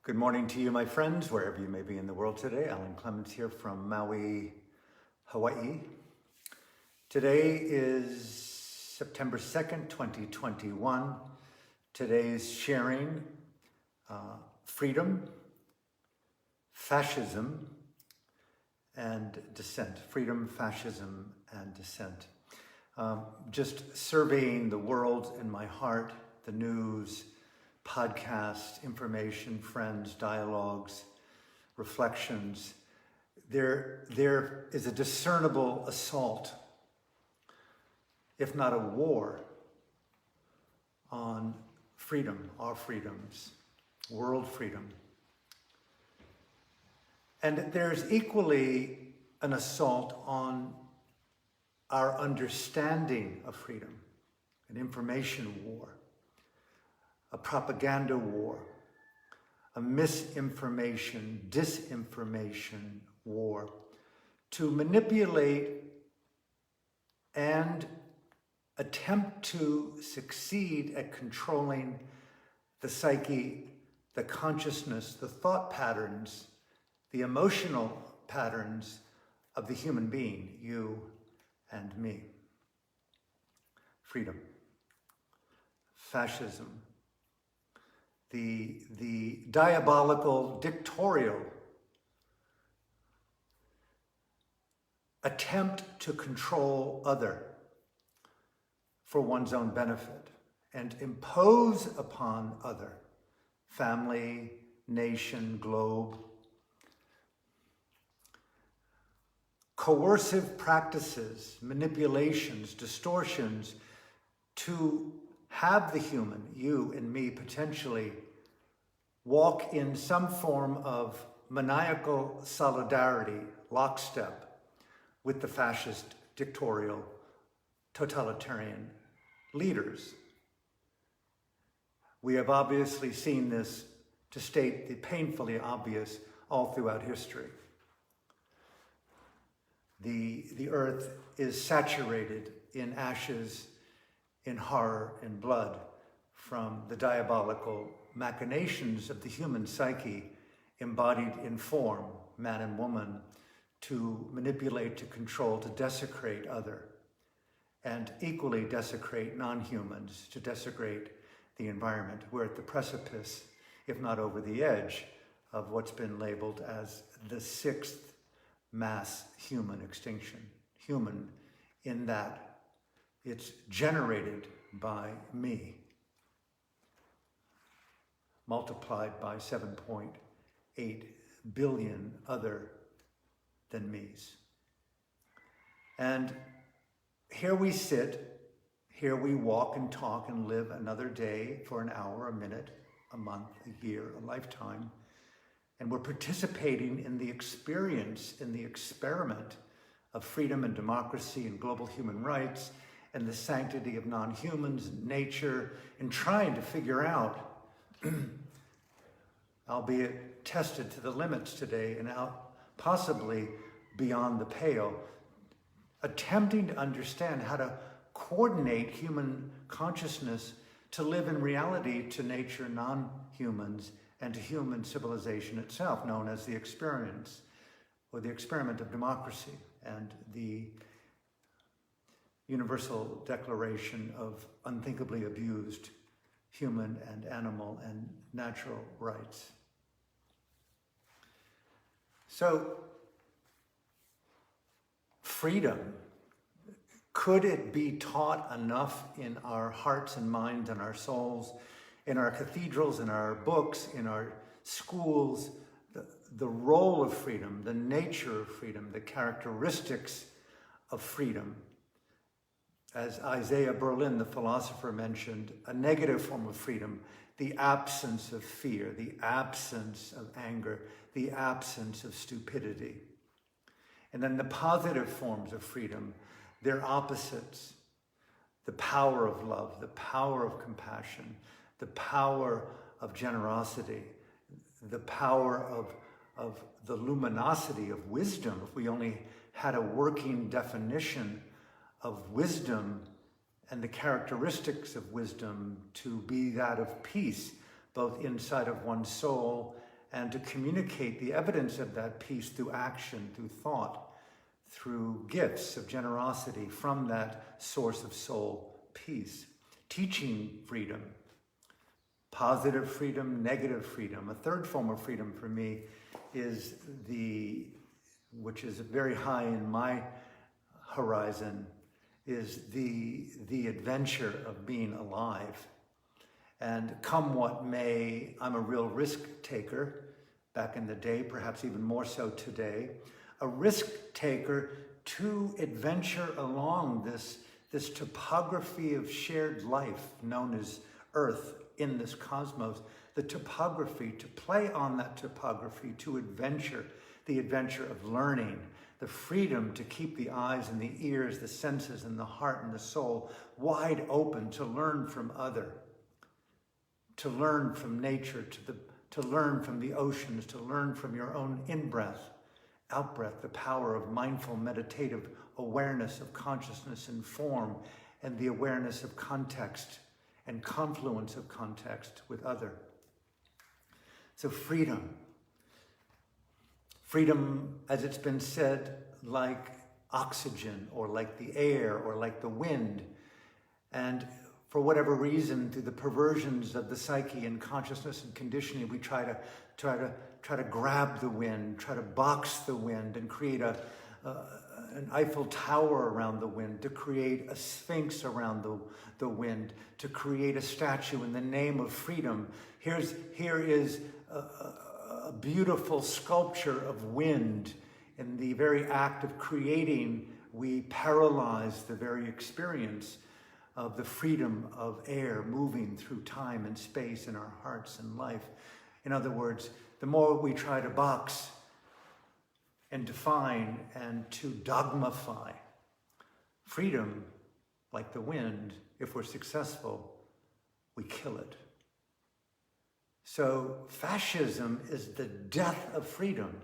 Good morning to you, my friends, wherever you may be in the world today. Alan Clements here from Maui, Hawaii. Today is September 2nd, 2021. Today's sharing freedom, fascism, and dissent. Freedom, fascism, and dissent. Just surveying the world in my heart, the news, podcasts, information, friends, dialogues, reflections. There is a discernible assault, if not a war, on freedom, our freedoms, world freedom. And there's equally an assault on our understanding of freedom, an information war, a propaganda war, a misinformation, disinformation war to manipulate and attempt to succeed at controlling the psyche, the consciousness, the thought patterns, the emotional patterns of the human being, you and me. Freedom, fascism, the diabolical, dictatorial attempt to control other for one's own benefit and impose upon other, family, nation, globe, coercive practices, manipulations, distortions to have the human, you and me, potentially walk in some form of maniacal solidarity, lockstep with the fascist, dictatorial, totalitarian leaders. We have obviously seen this, to state the painfully obvious, all throughout history. The earth is saturated in ashes, in horror, in blood, from the diabolical machinations of the human psyche embodied in form, man and woman, to manipulate, to control, to desecrate other, and equally desecrate non-humans, to desecrate the environment. We're at the precipice, if not over the edge, of what's been labeled as the sixth mass human extinction. Human in that it's generated by me, multiplied by 7.8 billion other than me's. And here we sit, here we walk and talk and live another day for an hour, a minute, a month, a year, a lifetime. And we're participating in the experience, in the experiment of freedom and democracy and global human rights and the sanctity of non-humans and nature, and trying to figure out, albeit tested to the limits today and out possibly beyond the pale, attempting to understand how to coordinate human consciousness to live in reality to nature, non-humans, and to human civilization itself, known as the experience, or the experiment of democracy, and the Universal Declaration of unthinkably abused human and animal and natural rights. So, freedom, could it be taught enough in our hearts and minds and our souls, in our cathedrals, in our books, in our schools, the role of freedom, the nature of freedom, the characteristics of freedom? As Isaiah Berlin, the philosopher, mentioned, a negative form of freedom, the absence of fear, the absence of anger, the absence of stupidity. And then the positive forms of freedom, their opposites, the power of love, the power of compassion, the power of generosity, the power of the luminosity of wisdom. If we only had a working definition of wisdom and the characteristics of wisdom to be that of peace, both inside of one's soul and to communicate the evidence of that peace through action, through thought, through gifts of generosity from that source of soul peace. Teaching freedom, positive freedom, negative freedom. A third form of freedom for me is which is very high in my horizon, is the adventure of being alive. And come what may, I'm a real risk taker. Back in the day, perhaps even more so today. A risk taker to adventure along this topography of shared life known as Earth in this cosmos. The topography, to play on that topography, to adventure, the adventure of learning, the freedom to keep the eyes and the ears, the senses and the heart and the soul wide open to learn from other, to learn from nature, to learn from the oceans, to learn from your own in-breath, out-breath, the power of mindful meditative awareness of consciousness and form, and the awareness of context and confluence of context with other. So freedom. Freedom, as it's been said, like oxygen or like the air or like the wind. And for whatever reason, through the perversions of the psyche and consciousness and conditioning, we try to grab the wind, try to box the wind, and create an Eiffel Tower around the wind, to create a sphinx around the wind, to create a statue in the name of freedom. Here is a beautiful sculpture of wind. In the very act of creating, we paralyze the very experience of the freedom of air moving through time and space in our hearts and life. In other words, the more we try to box and define and to dogmify freedom, like the wind, if we're successful, we kill it. So fascism is the death of freedom.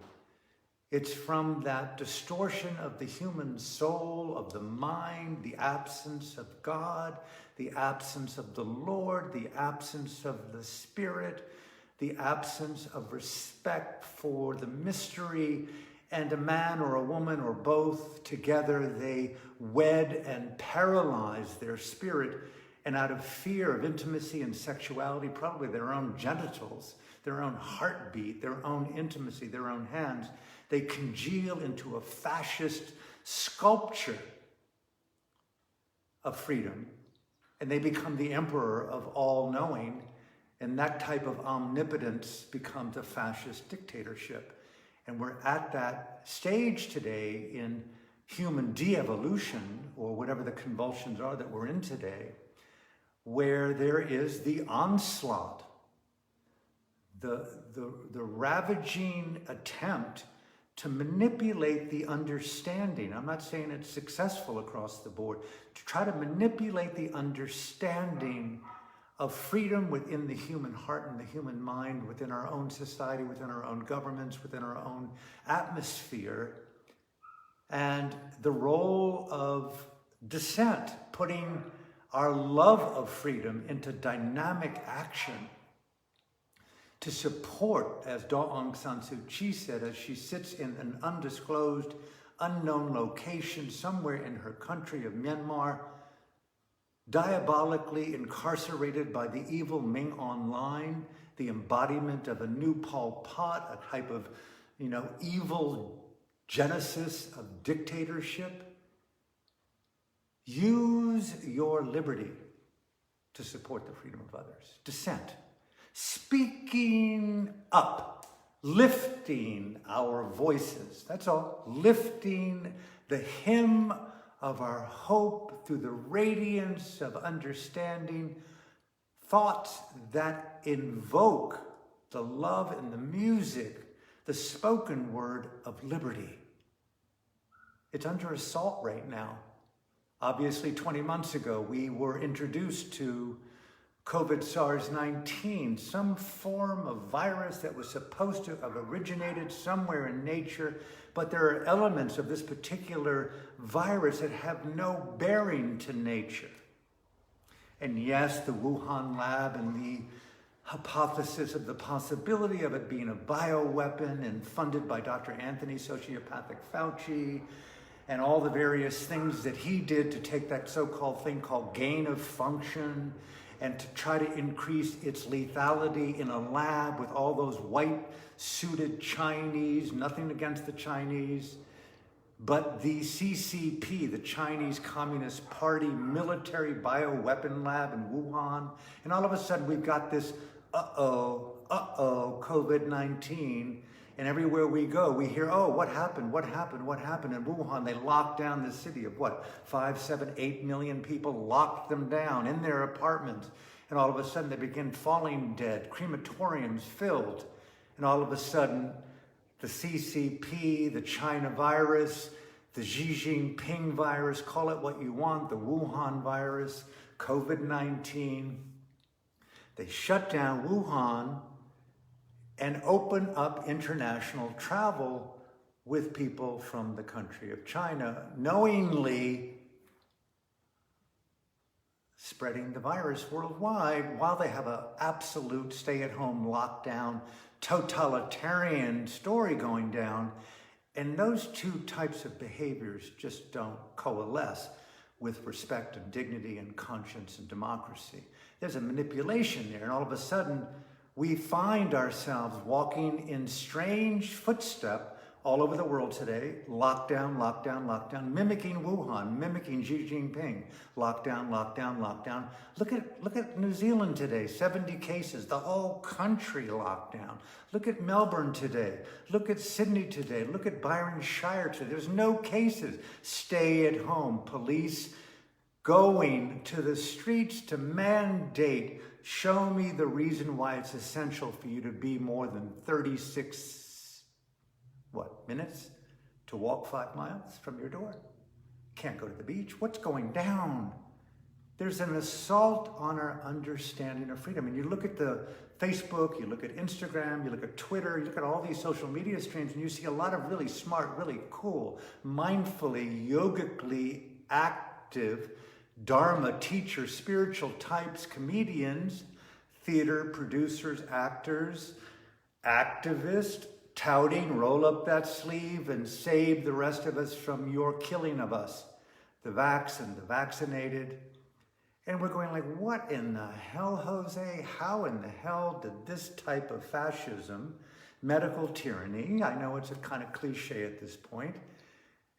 It's from that distortion of the human soul, of the mind, the absence of God, the absence of the Lord, the absence of the Spirit, the absence of respect for the mystery, and a man or a woman or both together, they wed and paralyze their spirit, and out of fear of intimacy and sexuality, probably their own genitals, their own heartbeat, their own intimacy, their own hands, they congeal into a fascist sculpture of freedom, and they become the emperor of all knowing, and that type of omnipotence becomes a fascist dictatorship. And we're at that stage today in human de-evolution, or whatever the convulsions are that we're in today, where there is the onslaught, the ravaging attempt to manipulate the understanding. I'm not saying it's successful across the board, to try to manipulate the understanding of freedom within the human heart and the human mind, within our own society, within our own governments, within our own atmosphere, and the role of dissent, putting our love of freedom into dynamic action to support, as Aung San Suu Kyi said, as she sits in an undisclosed, unknown location somewhere in her country of Myanmar, diabolically incarcerated by the evil Ming Online, the embodiment of a new Pol Pot, a type of, evil genesis of dictatorship. Use your liberty to support the freedom of others. Dissent. Speaking up, lifting our voices. That's all. Lifting the hymn of our hope through the radiance of understanding. Thoughts that invoke the love and the music, the spoken word of liberty. It's under assault right now. Obviously, 20 months ago, we were introduced to COVID SARS-19, some form of virus that was supposed to have originated somewhere in nature, but there are elements of this particular virus that have no bearing to nature. And yes, the Wuhan lab and hypothesis of the possibility of it being a bioweapon and funded by Dr. Anthony Sociopathic Fauci, and all the various things that he did to take that so-called thing called gain of function and to try to increase its lethality in a lab with all those white suited Chinese, nothing against the Chinese, but the CCP, the Chinese Communist Party military bioweapon lab in Wuhan. And all of a sudden we've got this COVID-19. And everywhere we go, we hear, oh, what happened in Wuhan? They locked down the city of what, 5, 7, 8 million people, locked them down in their apartments. And all of a sudden they begin falling dead, crematoriums filled. And all of a sudden, the CCP, the China virus, the Xi Jinping virus, call it what you want, the Wuhan virus, COVID-19. They shut down Wuhan and open up international travel with people from the country of China, knowingly spreading the virus worldwide while they have an absolute stay-at-home lockdown, totalitarian story going down. And those two types of behaviors just don't coalesce with respect and dignity and conscience and democracy. There's a manipulation there, and all of a sudden, we find ourselves walking in strange footstep all over the world today. Lockdown, lockdown, lockdown, mimicking Wuhan, mimicking Xi Jinping. Lockdown, lockdown, lockdown. Look at New Zealand today, 70 cases, the whole country locked down. Look at Melbourne today. Look at Sydney today. Look at Byron Shire today. There's no cases. Stay at home. Police going to the streets to mandate, show me the reason why it's essential for you to be more than 36, minutes to walk 5 miles from your door. Can't go to the beach. What's going down? There's an assault on our understanding of freedom. And you look at the Facebook, you look at Instagram, you look at Twitter, you look at all these social media streams, and you see a lot of really smart, really cool, mindfully, yogically active Dharma teachers, spiritual types, comedians, theater producers, actors, activists, touting, roll up that sleeve and save the rest of us from your killing of us, the vaccinated, the vaccinated. And we're going like, what in the hell, Jose? How in the hell did this type of fascism, medical tyranny, I know it's a kind of cliche at this point,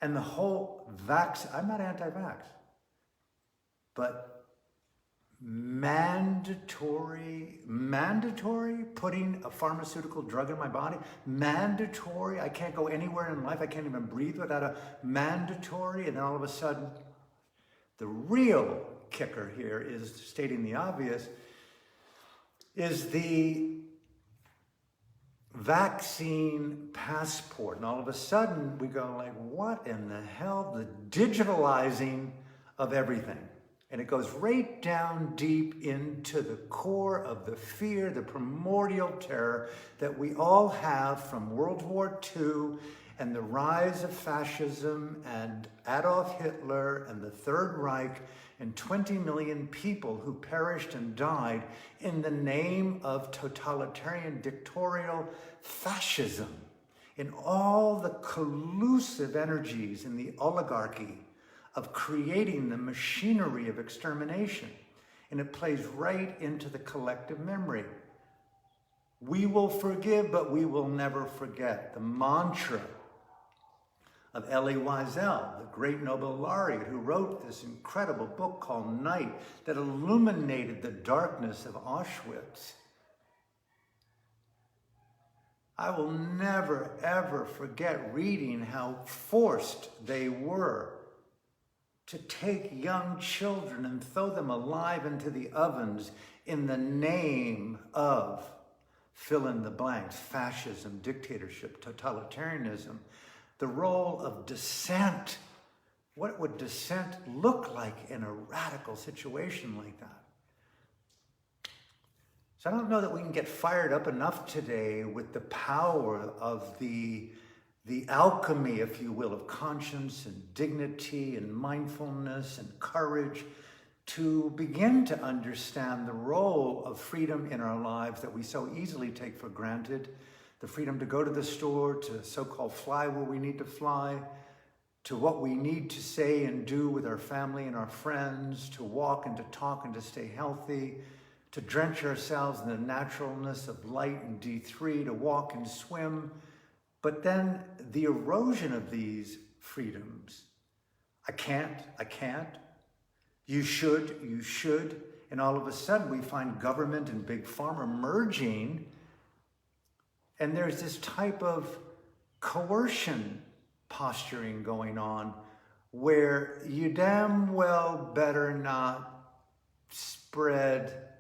and the whole I'm not anti-vax, but mandatory putting a pharmaceutical drug in my body, mandatory, I can't go anywhere in life, I can't even breathe without a mandatory, and then all of a sudden, the real kicker here is, stating the obvious, is the vaccine passport. And all of a sudden, we go like, what in the hell? The digitalizing of everything. And it goes right down deep into the core of the fear, the primordial terror that we all have from World War II and the rise of fascism and Adolf Hitler and the Third Reich and 20 million people who perished and died in the name of totalitarian dictatorial fascism, in all the collusive energies in the oligarchy of creating the machinery of extermination. And it plays right into the collective memory. We will forgive, but we will never forget. The mantra of Elie Wiesel, the great Nobel laureate who wrote this incredible book called Night that illuminated the darkness of Auschwitz. I will never, ever forget reading how forced they were to take young children and throw them alive into the ovens in the name of fill in the blanks, fascism, dictatorship, totalitarianism. The role of dissent. What would dissent look like in a radical situation like that? So I don't know that we can get fired up enough today with the power of the alchemy, if you will, of conscience and dignity and mindfulness and courage to begin to understand the role of freedom in our lives that we so easily take for granted. The freedom to go to the store, to so-called fly where we need to fly, to what we need to say and do with our family and our friends, to walk and to talk and to stay healthy, to drench ourselves in the naturalness of light and D3, to walk and swim. But then the erosion of these freedoms, I can't, you should, and all of a sudden we find government and big pharma merging, and there's this type of coercion posturing going on where you damn well better not spread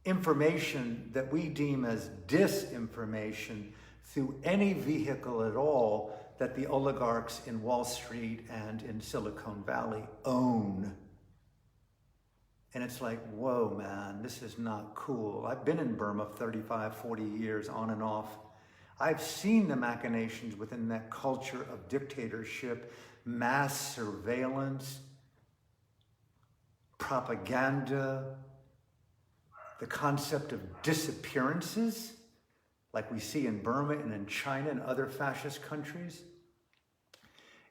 information that we deem as disinformation through any vehicle at all that the oligarchs in Wall Street and in Silicon Valley own. And it's like, whoa, man, this is not cool. I've been in Burma 35, 40 years on and off. I've seen the machinations within that culture of dictatorship, mass surveillance, propaganda, the concept of disappearances, like we see in Burma and in China and other fascist countries.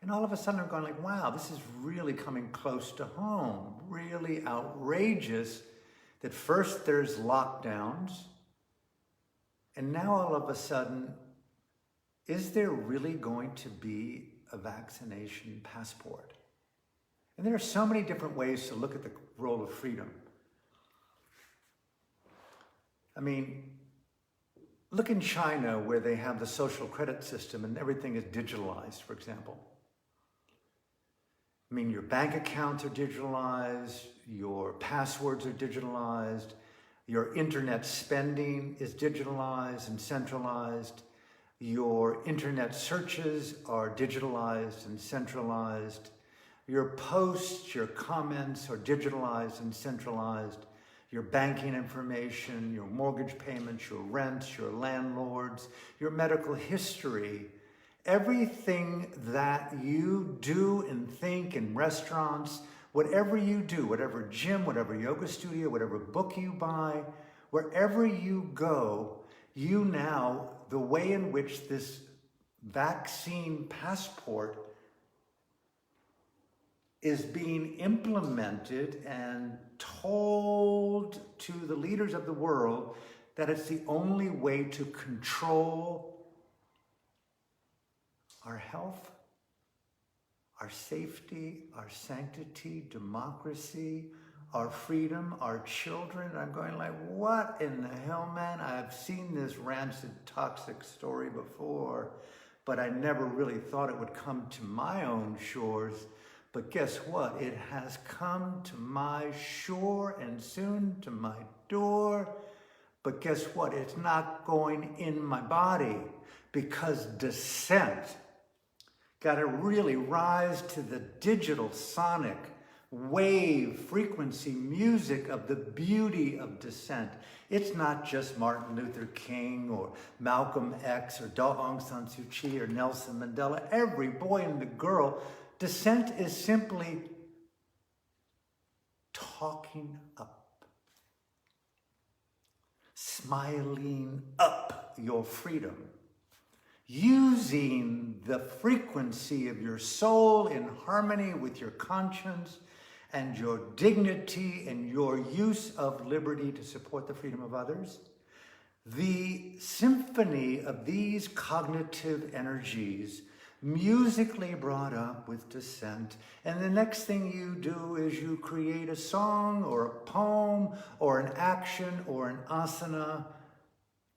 And all of a sudden I'm going like, wow, this is really coming close to home, really outrageous that first there's lockdowns, and now all of a sudden, is there really going to be a vaccination passport? And there are so many different ways to look at the role of freedom. I mean, look in China where they have the social credit system and everything is digitalized, for example. I mean, your bank accounts are digitalized, your passwords are digitalized, your internet spending is digitalized and centralized, your internet searches are digitalized and centralized, your posts, your comments are digitalized and centralized, your banking information, your mortgage payments, your rents, your landlords, your medical history, everything that you do and think in restaurants, whatever you do, whatever gym, whatever yoga studio, whatever book you buy, wherever you go, you now, the way in which this vaccine passport is being implemented and told to the leaders of the world that it's the only way to control our health, our safety, our sanctity, democracy, our freedom, our children. I'm going like, what in the hell, man? I've seen this rancid, toxic story before, but I never really thought it would come to my own shores. But guess what? It has come to my shore and soon to my door. But guess what? It's not going in my body because dissent got to really rise to the digital sonic wave frequency music of the beauty of dissent. It's not just Martin Luther King or Malcolm X or Aung San Suu Kyi or Nelson Mandela. Every boy and the girl, dissent is simply talking up, smiling up your freedom, using the frequency of your soul in harmony with your conscience and your dignity and your use of liberty to support the freedom of others. The symphony of these cognitive energies musically brought up with dissent, and the next thing you do is you create a song or a poem or an action or an asana,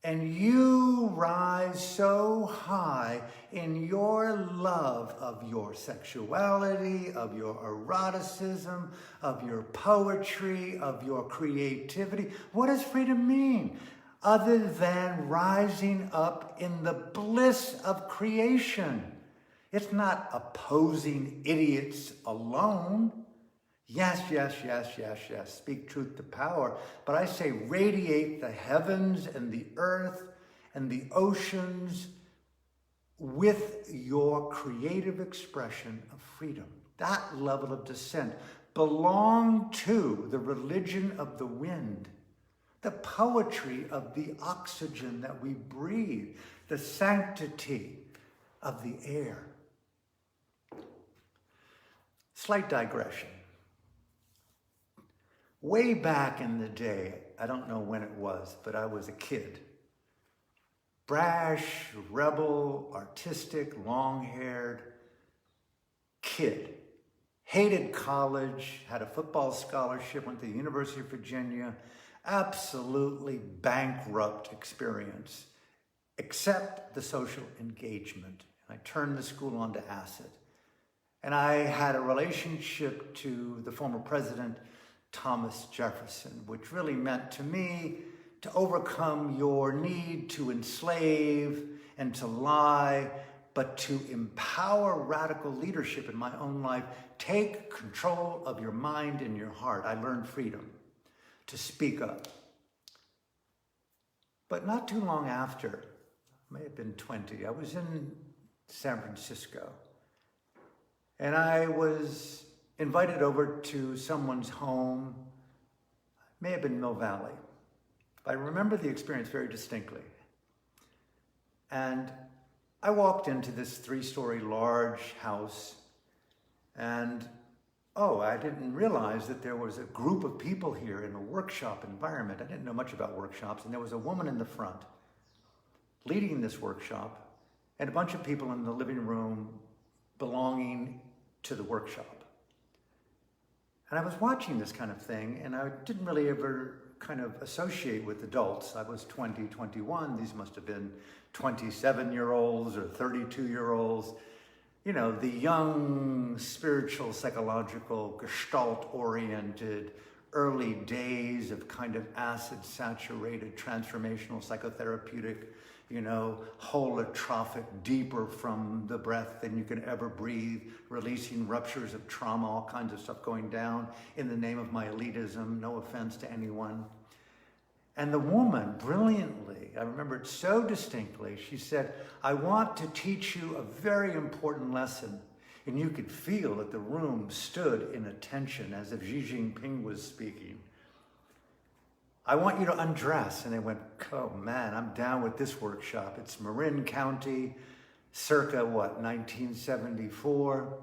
and you rise so high in your love of your sexuality, of your eroticism, of your poetry, of your creativity. What does freedom mean? Other than rising up in the bliss of creation. It's not opposing idiots alone. Yes, yes, yes, yes, yes. Speak truth to power. But I say radiate the heavens and the earth and the oceans with your creative expression of freedom. That level of dissent. belong to the religion of the wind, the poetry of the oxygen that we breathe, the sanctity of the air. Slight digression. Way back in the day, I don't know when it was, but I was a kid. Brash, rebel, artistic, long-haired kid. Hated college, had a football scholarship, went to the University of Virginia. Absolutely bankrupt experience, except the social engagement. I turned the school onto acid. And I had a relationship to the former president, Thomas Jefferson, which really meant to me to overcome your need to enslave and to lie, but to empower radical leadership in my own life. Take control of your mind and your heart. I learned freedom to speak up. But not too long after, I may have been 20, I was in San Francisco. And I was invited over to someone's home, may have been Mill Valley. I remember the experience very distinctly. And I walked into this 3-story large house, and I didn't realize that there was a group of people here in a workshop environment. I didn't know much about workshops, and there was a woman in the front leading this workshop, and a bunch of people in the living room belonging to the workshop. And I was watching this kind of thing, and I didn't really ever kind of associate with adults. I was 20, 21. These must have been 27-year-olds or 32-year-olds. You know, the young, spiritual, psychological, gestalt-oriented, early days of kind of acid-saturated, transformational, psychotherapeutic, holotrophic, deeper from the breath than you can ever breathe, releasing ruptures of trauma, all kinds of stuff going down in the name of my elitism, no offense to anyone. And the woman, brilliantly, I remember it so distinctly, she said, I want to teach you a very important lesson. And you could feel that the room stood in attention as if Xi Jinping was speaking. I want you to undress. And they went, oh man, I'm down with this workshop. It's Marin County, circa 1974.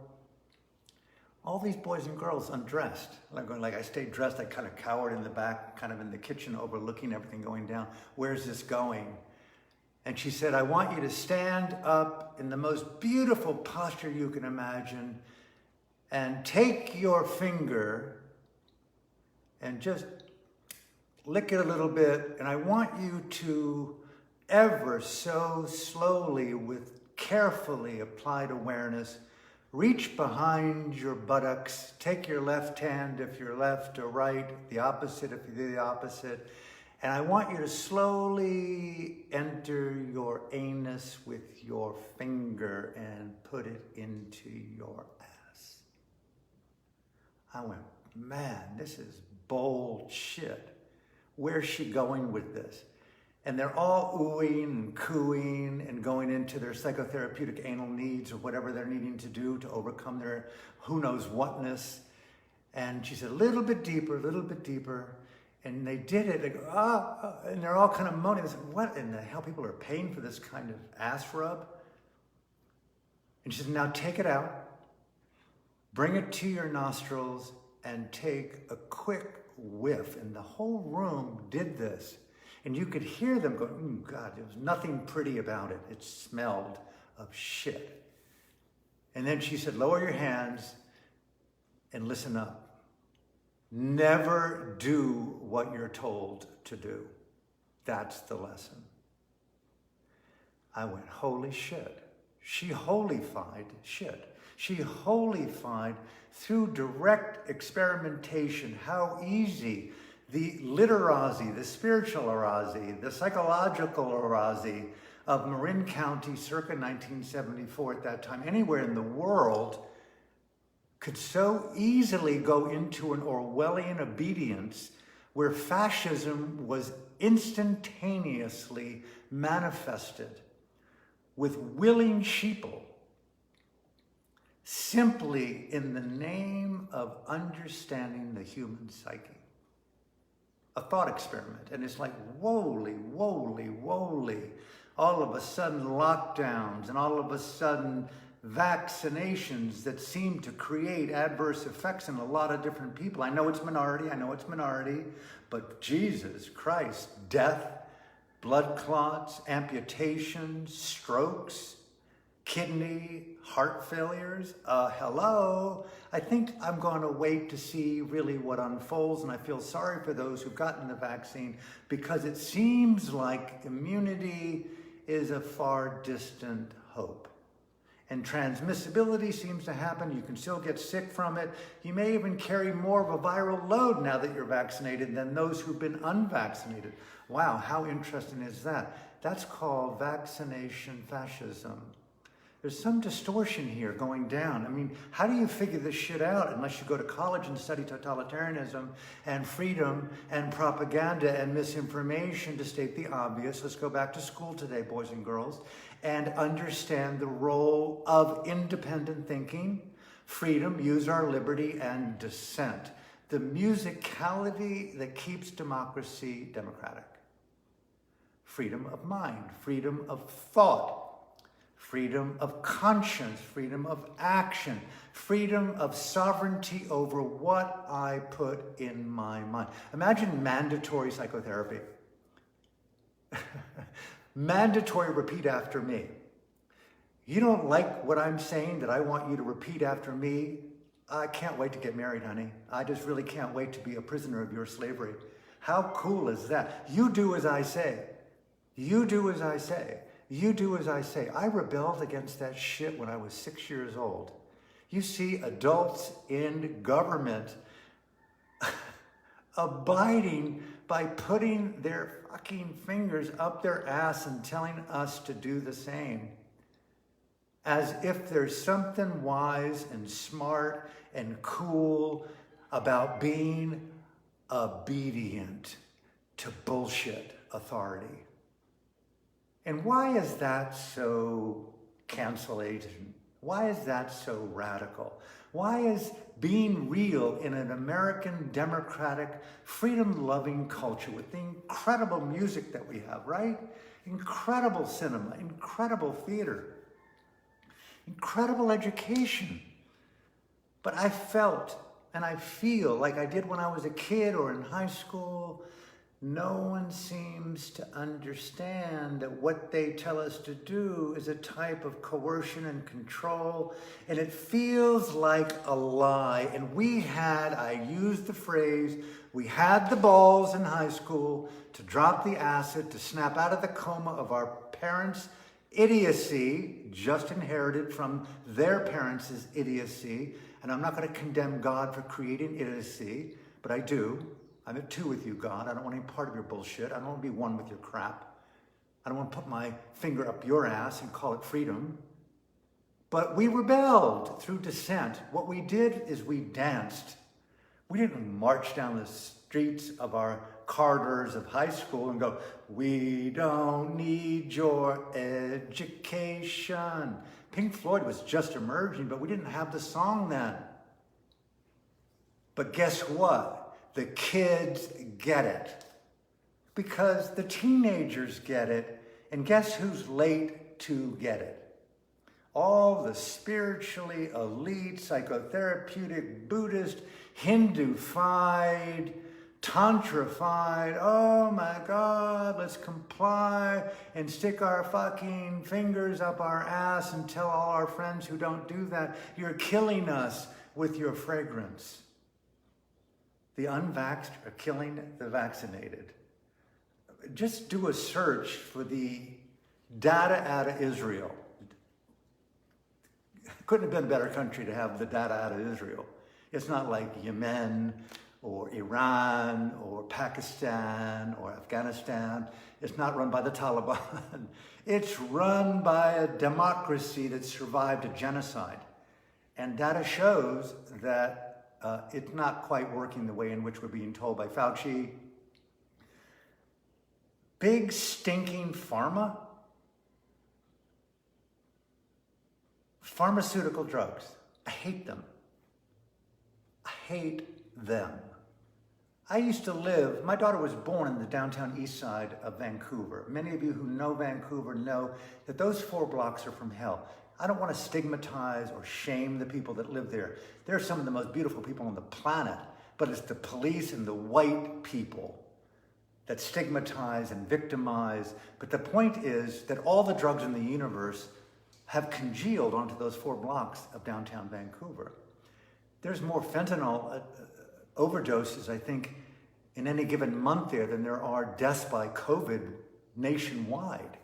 All these boys and girls undressed. Like I stayed dressed, I kind of cowered in the back, kind of in the kitchen overlooking everything going down. Where's this going? And she said, I want you to stand up in the most beautiful posture you can imagine and take your finger and just lick it a little bit, and I want you to ever so slowly, with carefully applied awareness, reach behind your buttocks, take your left hand if you're left or right, the opposite if you're the opposite, and I want you to slowly enter your anus with your finger and put it into your ass. I went, man, this is bold shit. Where's she going with this? And they're all oohing and cooing and going into their psychotherapeutic anal needs or whatever they're needing to do to overcome their who knows whatness. And she said, a little bit deeper, a little bit deeper. And they did it. They go, and they're all kind of moaning. They said, what in the hell? People are paying for this kind of ass rub? And she said, now take it out, bring it to your nostrils, and take a quick whiff. And the whole room did this. And you could hear them go, God, there was nothing pretty about it. It smelled of shit. And then she said, lower your hands and listen up. Never do what you're told to do. That's the lesson. I went, holy shit. She holified shit. She holified through direct experimentation how easy the literacy, the spiritual literacy, the psychological literacy of Marin County circa 1974 at that time, anywhere in the world, could so easily go into an Orwellian obedience where fascism was instantaneously manifested with willing sheeple simply in the name of understanding the human psyche. A thought experiment. And it's like, whoa-ly, whoa-ly, whoa-ly. All of a sudden lockdowns and all of a sudden vaccinations that seem to create adverse effects in a lot of different people. I know it's minority, but Jesus Christ, death, blood clots, amputations, strokes, kidney, heart failures. Hello. I think I'm going to wait to see really what unfolds, and I feel sorry for those who've gotten the vaccine because it seems like immunity is a far distant hope. And transmissibility seems to happen. You can still get sick from it. You may even carry more of a viral load now that you're vaccinated than those who've been unvaccinated. Wow, how interesting is that? That's called vaccination fascism. There's some distortion here going down. I mean, how do you figure this shit out unless you go to college and study totalitarianism and freedom and propaganda and misinformation, to state the obvious? Let's go back to school today, boys and girls, and understand the role of independent thinking, freedom, use our liberty, and dissent. The musicality that keeps democracy democratic. Freedom of mind, freedom of thought, freedom of conscience, freedom of action, freedom of sovereignty over what I put in my mind. Imagine mandatory psychotherapy. Mandatory repeat after me. You don't like what I'm saying that I want you to repeat after me? I can't wait to get married, honey. I just really can't wait to be a prisoner of your slavery. How cool is that? You do as I say. You do as I say. You do as I say. I rebelled against that shit when I was 6 years old. You see adults in government abiding by putting their fucking fingers up their ass and telling us to do the same. As if there's something wise and smart and cool about being obedient to bullshit authority. And why is that so cancellation? Why is that so radical? Why is being real in an American democratic, freedom-loving culture with the incredible music that we have, right? Incredible cinema, incredible theater, incredible education. But I felt and I feel like I did when I was a kid or in high school, no one seems to understand that what they tell us to do is a type of coercion and control, and it feels like a lie. And I used the phrase, we had the balls in high school to drop the acid, to snap out of the coma of our parents' idiocy, just inherited from their parents' idiocy. And I'm not going to condemn God for creating idiocy, but I do. I'm at two with you, God. I don't want any part of your bullshit. I don't want to be one with your crap. I don't want to put my finger up your ass and call it freedom. But we rebelled through dissent. What we did is we danced. We didn't march down the streets of our corridors of high school and go, we don't need your education. Pink Floyd was just emerging, but we didn't have the song then. But guess what? The kids get it because the teenagers get it. And guess who's late to get it? All the spiritually elite, psychotherapeutic, Buddhist, Hindu-fied, Tantra-fied, oh my God, let's comply and stick our fucking fingers up our ass and tell all our friends who don't do that, you're killing us with your fragrance. The unvaxxed are killing the vaccinated. Just do a search for the data out of Israel. Couldn't have been a better country to have the data out of Israel. It's not like Yemen or Iran or Pakistan or Afghanistan. It's not run by the Taliban. It's run by a democracy that survived a genocide. And data shows that it's not quite working the way in which we're being told by Fauci. Big stinking pharma, pharmaceutical drugs, I hate them. I hate them. I used to live, my daughter was born in the downtown east side of Vancouver. Many of you who know Vancouver know that those 4 blocks are from hell. I don't want to stigmatize or shame the people that live there. They're some of the most beautiful people on the planet, but it's the police and the white people that stigmatize and victimize. But the point is that all the drugs in the universe have congealed onto those 4 blocks of downtown Vancouver. There's more fentanyl overdoses, I think, in any given month there than there are deaths by COVID nationwide.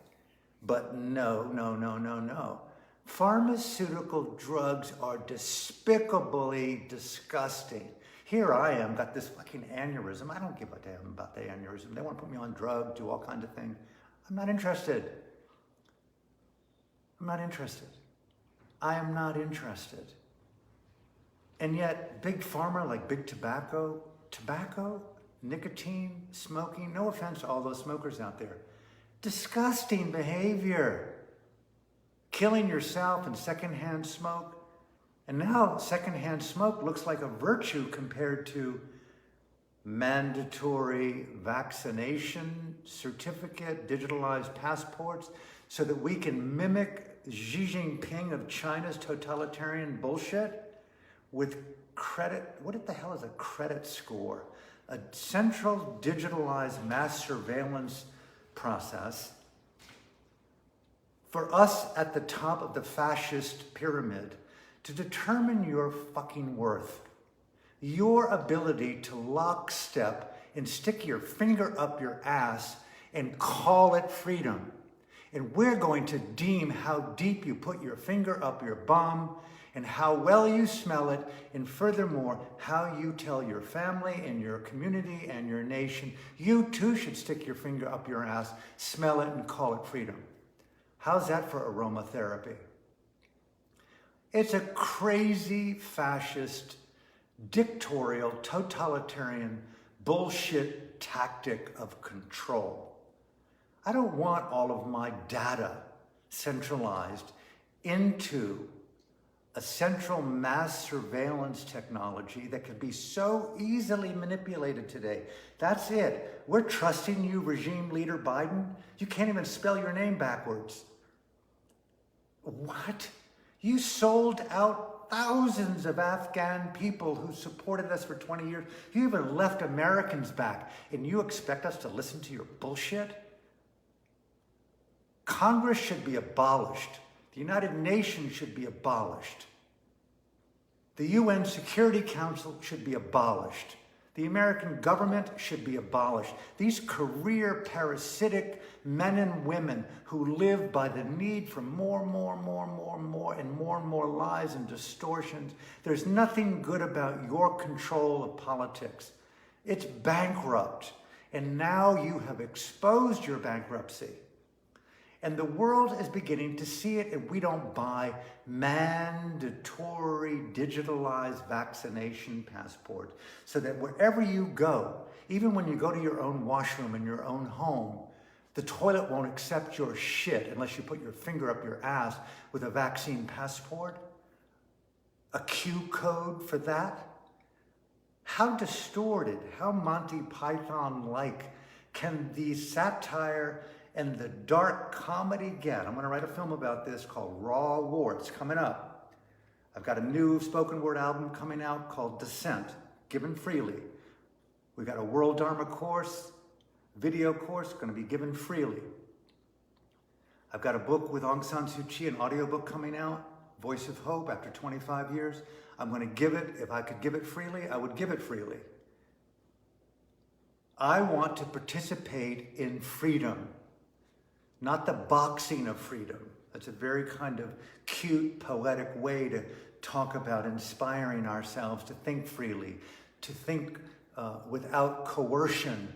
But no. Pharmaceutical drugs are despicably disgusting. Here I am, got this fucking aneurysm. I don't give a damn about the aneurysm. They want to put me on drugs, do all kinds of things. I'm not interested. I'm not interested. I am not interested. And yet, big pharma like big tobacco, nicotine, smoking, no offense to all those smokers out there. Disgusting behavior. Killing yourself in secondhand smoke. And now secondhand smoke looks like a virtue compared to mandatory vaccination certificate, digitalized passports, so that we can mimic Xi Jinping of China's totalitarian bullshit with credit. What the hell is a credit score? A central digitalized mass surveillance process for us at the top of the fascist pyramid to determine your fucking worth, your ability to lockstep and stick your finger up your ass and call it freedom. And we're going to deem how deep you put your finger up your bum and how well you smell it, and furthermore, how you tell your family and your community and your nation, you too should stick your finger up your ass, smell it, and call it freedom. How's that for aromatherapy? It's a crazy, fascist, dictatorial, totalitarian bullshit tactic of control. I don't want all of my data centralized into a central mass surveillance technology that could be so easily manipulated today. That's it. We're trusting you, regime leader Biden. You can't even spell your name backwards. What? You sold out thousands of Afghan people who supported us for 20 years. You even left Americans back, and you expect us to listen to your bullshit? Congress should be abolished. The United Nations should be abolished. The UN Security Council should be abolished. The American government should be abolished. These career parasitic men and women who live by the need for more and more lies and distortions. There's nothing good about your control of politics. It's bankrupt. And now you have exposed your bankruptcy. And the world is beginning to see it, and we don't buy mandatory digitalized vaccination passport so that wherever you go, even when you go to your own washroom in your own home, the toilet won't accept your shit unless you put your finger up your ass with a vaccine passport, a Q code for that. How distorted, how Monty Python-like can the satire and the dark comedy get? I'm going to write a film about this called Raw War. It's coming up. I've got a new spoken word album coming out called Dissent, given freely. We've got a World Dharma course, video course, going to be given freely. I've got a book with Aung San Suu Kyi, an audiobook coming out, Voice of Hope, after 25 years. I'm going to give it. If I could give it freely, I would give it freely. I want to participate in freedom. Not the boxing of freedom. That's a very kind of cute, poetic way to talk about inspiring ourselves to think freely, to think without coercion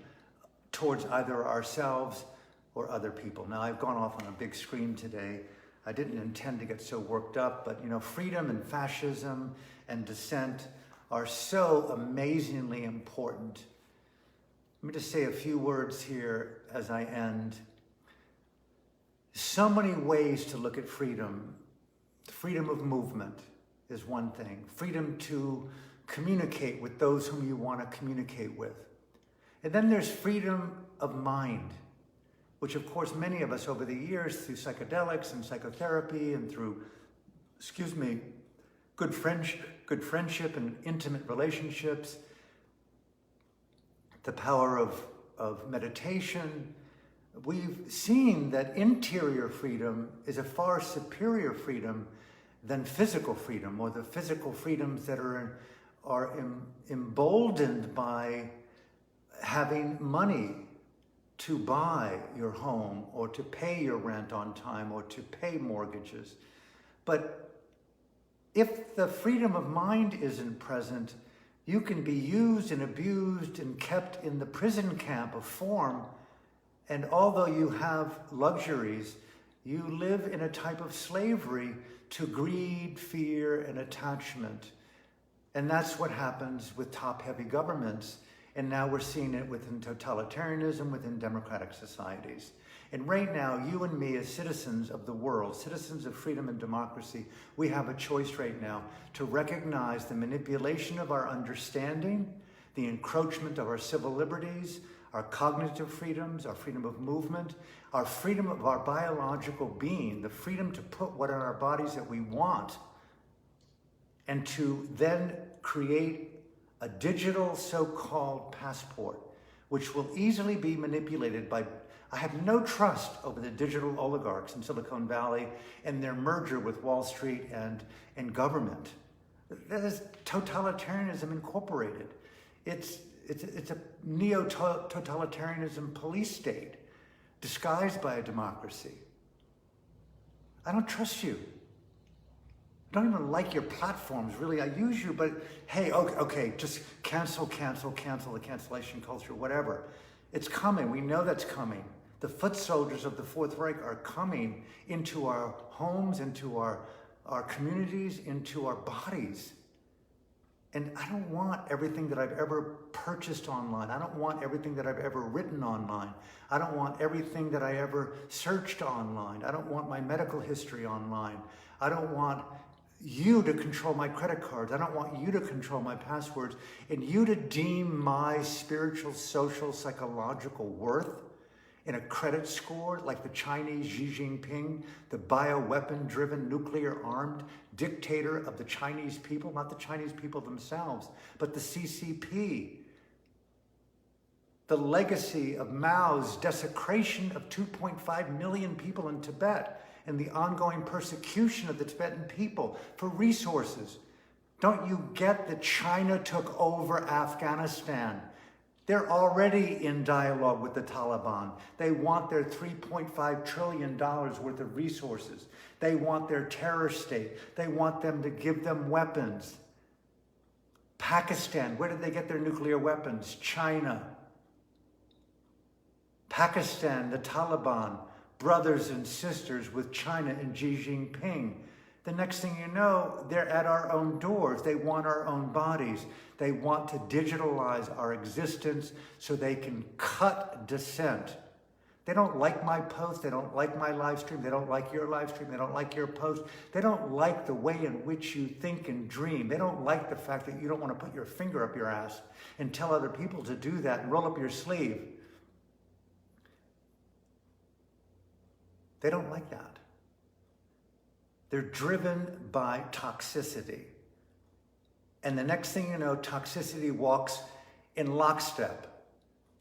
towards either ourselves or other people. Now, I've gone off on a big scream today. I didn't intend to get so worked up, but freedom and fascism and dissent are so amazingly important. Let me just say a few words here as I end. So many ways to look at freedom. Freedom of movement, is one thing. Freedom to communicate with those whom you want to communicate with. And then there's freedom of mind, which of course many of us over the years through psychedelics and psychotherapy and through, good friendship and intimate relationships, the power of meditation, we've seen that interior freedom is a far superior freedom than physical freedom, or the physical freedoms that are emboldened by having money to buy your home or to pay your rent on time or to pay mortgages. But if the freedom of mind isn't present, you can be used and abused and kept in the prison camp of form. And although you have luxuries, you live in a type of slavery to greed, fear, and attachment. And that's what happens with top-heavy governments. And now we're seeing it within totalitarianism, within democratic societies. And right now, you and me as citizens of the world, citizens of freedom and democracy, we have a choice right now to recognize the manipulation of our understanding, the encroachment of our civil liberties, our cognitive freedoms, our freedom of movement, our freedom of our biological being, the freedom to put what in our bodies that we want, and to then create a digital so-called passport, which will easily be manipulated by, I have no trust over the digital oligarchs in Silicon Valley and their merger with Wall Street and government. That is totalitarianism incorporated. It's a neo-totalitarianism police state disguised by a democracy. I don't trust you. I don't even like your platforms, really. I use you, but hey, okay, just cancel the cancellation culture, whatever. It's coming. We know that's coming. The foot soldiers of the Fourth Reich are coming into our homes, into our communities, into our bodies. And I don't want everything that I've ever purchased online. I don't want everything that I've ever written online. I don't want everything that I ever searched online. I don't want my medical history online. I don't want you to control my credit cards. I don't want you to control my passwords, and you to deem my spiritual, social, psychological worth in a credit score like the Chinese Xi Jinping, the bioweapon-driven, nuclear-armed dictator of the Chinese people, not the Chinese people themselves, but the CCP. The legacy of Mao's desecration of 2.5 million people in Tibet, and the ongoing persecution of the Tibetan people for resources. Don't you get that China took over Afghanistan? They're already in dialogue with the Taliban. They want their $3.5 trillion worth of resources. They want their terror state. They want them to give them weapons. Pakistan, where did they get their nuclear weapons? China. Pakistan, the Taliban, brothers and sisters with China and Xi Jinping. The next thing you know, they're at our own doors. They want our own bodies. They want to digitalize our existence so they can cut dissent. They don't like my post. They don't like my live stream. They don't like your live stream. They don't like your post. They don't like the way in which you think and dream. They don't like the fact that you don't want to put your finger up your ass and tell other people to do that and roll up your sleeve. They don't like that. They're driven by toxicity. And the next thing you know, toxicity walks in lockstep,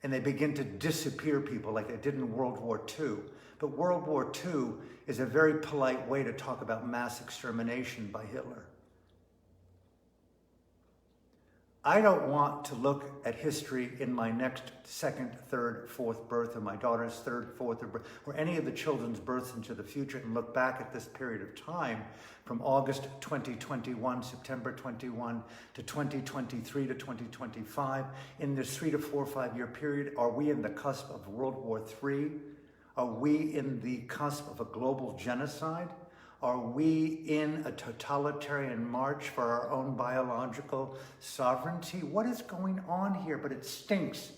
and they begin to disappear people like they did in World War II. But World War II is a very polite way to talk about mass extermination by Hitler. I don't want to look at history in my next second, third, fourth birth, or my daughter's third, fourth, or any of the children's births into the future and look back at this period of time from August 2021, September 21 to 2023 to 2025. In this 3 to 4 or 5 year period, are we in the cusp of World War III? Are we in the cusp of a global genocide? Are we in a totalitarian march for our own biological sovereignty? What is going on here? But it stinks.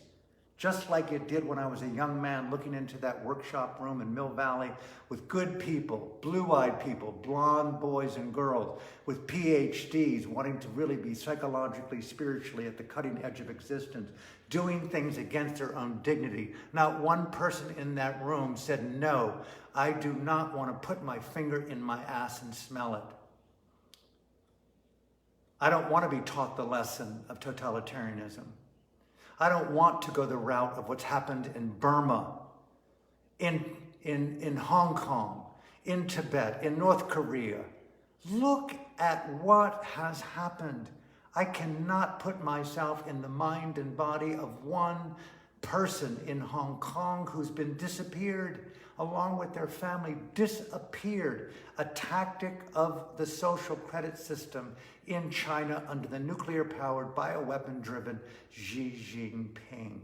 just like it did when I was a young man looking into that workshop room in Mill Valley with good people, blue-eyed people, blonde boys and girls with PhDs wanting to really be psychologically, spiritually at the cutting edge of existence, doing things against their own dignity. Not one person in that room said, no, I do not want to put my finger in my ass and smell it. I don't want to be taught the lesson of totalitarianism. I don't want to go the route of what's happened in Burma, in Hong Kong, in Tibet, in North Korea. Look at what has happened. I cannot put myself in the mind and body of one person in Hong Kong who's been disappeared, along with their family, disappeared. A tactic of the social credit system in China under the nuclear-powered, bioweapon-driven Xi Jinping.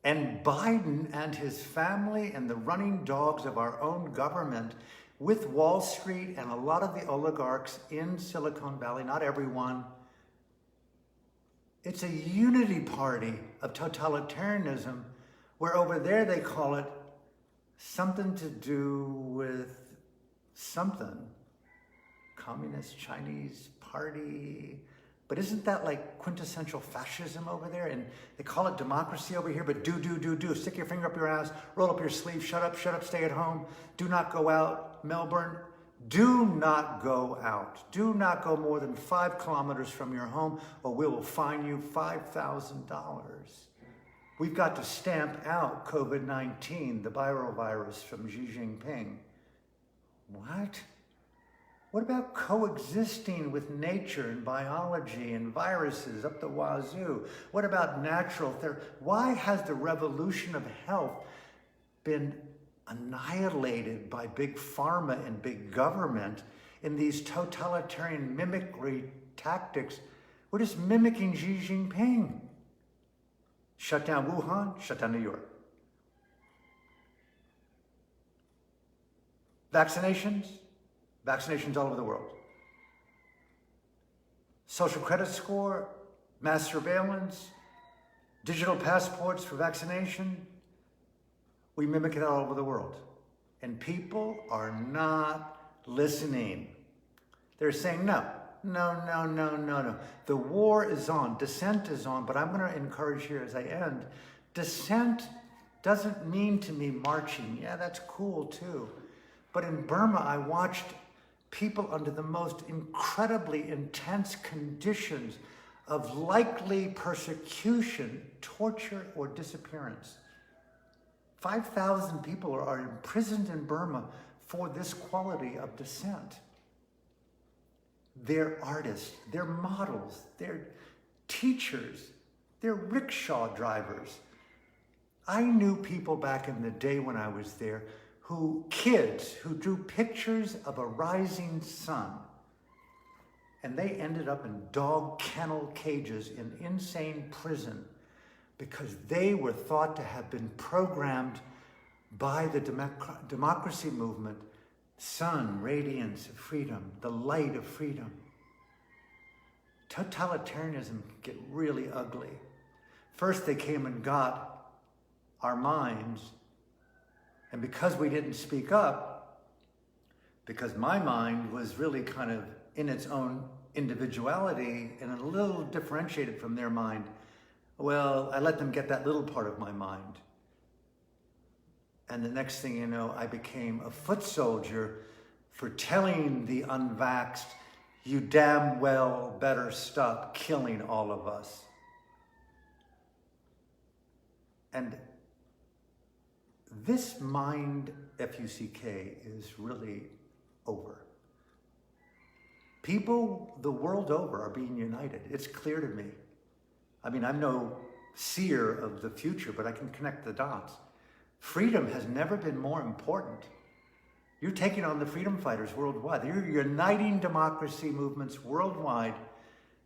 And Biden and his family and the running dogs of our own government with Wall Street and a lot of the oligarchs in Silicon Valley, not everyone, it's a unity party of totalitarianism, where over there they call it something to do with something. Communist Chinese Party. But isn't that like quintessential fascism over there? And they call it democracy over here, but do. Stick your finger up your ass, roll up your sleeve, shut up, stay at home. Do not go out. Melbourne, do not go out. Do not go more than 5 kilometers from your home, or we will fine you $5,000. We've got to stamp out COVID-19, the viral virus from Xi Jinping. What? What about coexisting with nature and biology and viruses up the wazoo? What about natural therapy? Why has the revolution of health been annihilated by big pharma and big government in these totalitarian mimicry tactics? We're just mimicking Xi Jinping. Shut down Wuhan, shut down New York. Vaccinations all over the world. Social credit score, mass surveillance, digital passports for vaccination. We mimic it all over the world. And people are not listening. They're saying no. The war is on, dissent is on, but I'm going to encourage here as I end, dissent doesn't mean to me marching. Yeah, that's cool too. But in Burma, I watched people under the most incredibly intense conditions of likely persecution, torture, or disappearance. 5,000 people are imprisoned in Burma for this quality of dissent. They're artists, they're models, they're teachers, they're rickshaw drivers. I knew people back in the day when I was there kids who drew pictures of a rising sun, and they ended up in dog kennel cages in insane prison because they were thought to have been programmed by the democracy movement. Sun, radiance of freedom, the light of freedom. Totalitarianism can get really ugly. First, they came and got our minds, and because we didn't speak up, because my mind was really kind of in its own individuality and a little differentiated from their mind, well, I let them get that little part of my mind. And the next thing you know, I became a foot soldier for telling the unvaxxed, you damn well better stop killing all of us. And this mind, F-U-C-K, is really over. People the world over are being united. It's clear to me. I mean, I'm no seer of the future, but I can connect the dots. Freedom has never been more important. You're taking on the freedom fighters worldwide. You're uniting democracy movements worldwide.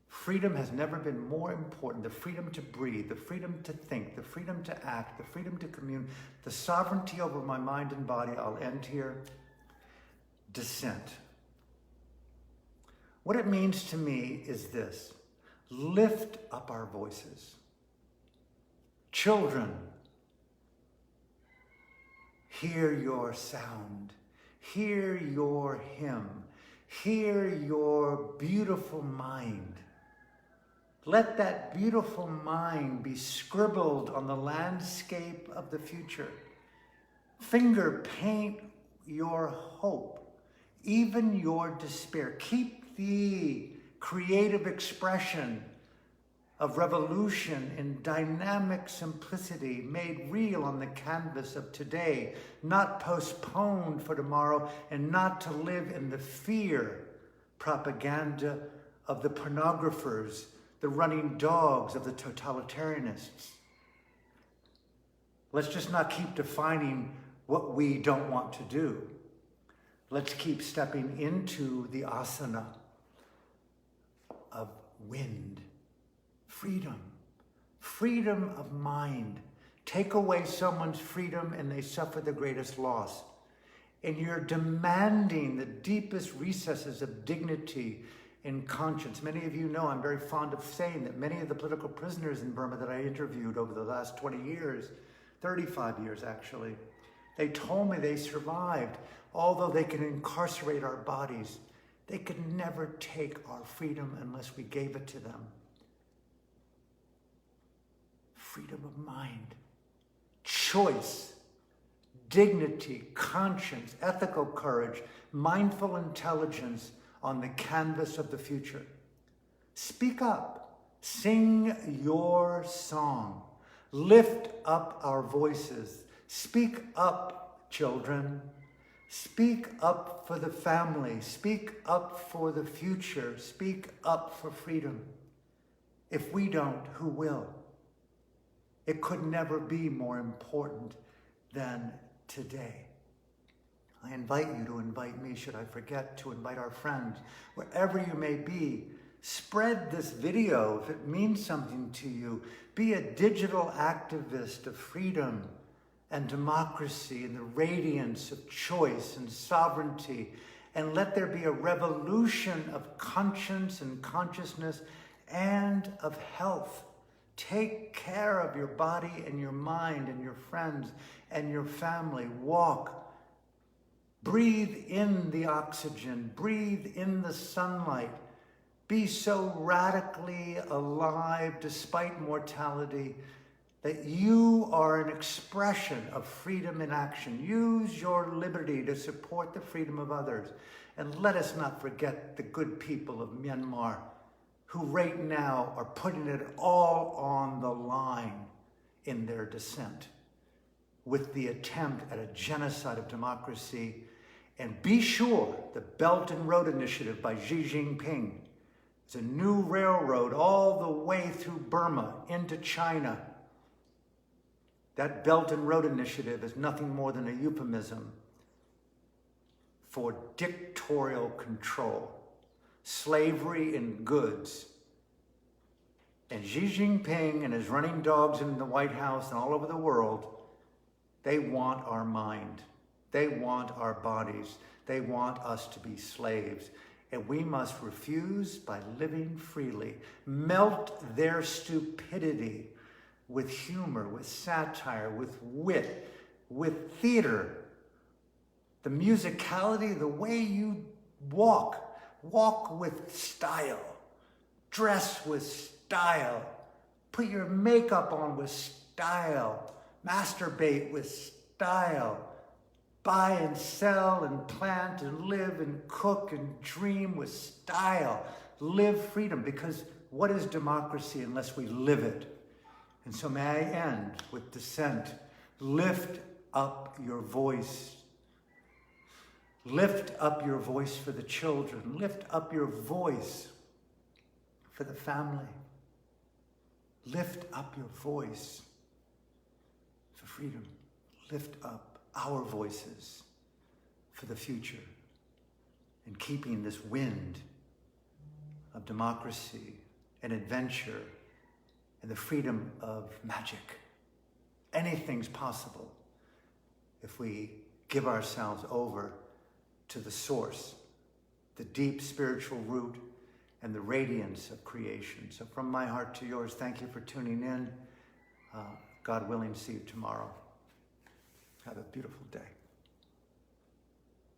Freedom has never been more important. The freedom to breathe, the freedom to think, the freedom to act, the freedom to commune, the sovereignty over my mind and body. I'll end here. Dissent. What it means to me is this: lift up our voices. Children, hear your sound. Hear your hymn. Hear your beautiful mind. Let that beautiful mind be scribbled on the landscape of the future. Finger paint your hope, even your despair. Keep the creative expression of revolution in dynamic simplicity made real on the canvas of today, not postponed for tomorrow, and not to live in the fear propaganda of the pornographers, the running dogs of the totalitarianists. Let's just not keep defining what we don't want to do. Let's keep stepping into the asana of wind. Freedom. Freedom of mind. Take away someone's freedom and they suffer the greatest loss. And you're demanding the deepest recesses of dignity and conscience. Many of you know I'm very fond of saying that many of the political prisoners in Burma that I interviewed over the last 20 years, 35 years actually, they told me they survived. Although they can incarcerate our bodies, they could never take our freedom unless we gave it to them. Freedom of mind, choice, dignity, conscience, ethical courage, mindful intelligence on the canvas of the future. Speak up, sing your song, lift up our voices. Speak up, children. Speak up for the family. Speak up for the future. Speak up for freedom. If we don't, who will? It could never be more important than today. I invite you to invite me, should I forget, to invite our friends, wherever you may be. Spread this video if it means something to you. Be a digital activist of freedom and democracy and the radiance of choice and sovereignty. And let there be a revolution of conscience and consciousness and of health. Take care of your body and your mind and your friends and your family. Walk. Breathe in the oxygen. Breathe in the sunlight. Be so radically alive despite mortality that you are an expression of freedom in action. Use your liberty to support the freedom of others. And let us not forget the good people of Myanmar, who right now are putting it all on the line in their dissent with the attempt at a genocide of democracy. And be sure the Belt and Road Initiative by Xi Jinping is a new railroad all the way through Burma into China. That Belt and Road Initiative is nothing more than a euphemism for dictatorial control. Slavery in goods. And Xi Jinping and his running dogs in the White House and all over the world, they want our mind. They want our bodies. They want us to be slaves. And we must refuse by living freely. Melt their stupidity with humor, with satire, with wit, with theater. The musicality, the way you walk. Walk with style. Dress with style. Put your makeup on with style. Masturbate with style. Buy and sell and plant and live and cook and dream with style. Live freedom, because what is democracy unless we live it? And so may I end with dissent. Lift up your voice. Lift up your voice for the children. Lift up your voice for the family. Lift up your voice for freedom. Lift up our voices for the future. And keeping this wind of democracy and adventure and the freedom of magic. Anything's possible if we give ourselves over to the source, the deep spiritual root, and the radiance of creation. So from my heart to yours, thank you for tuning in. God willing, see you tomorrow. Have a beautiful day.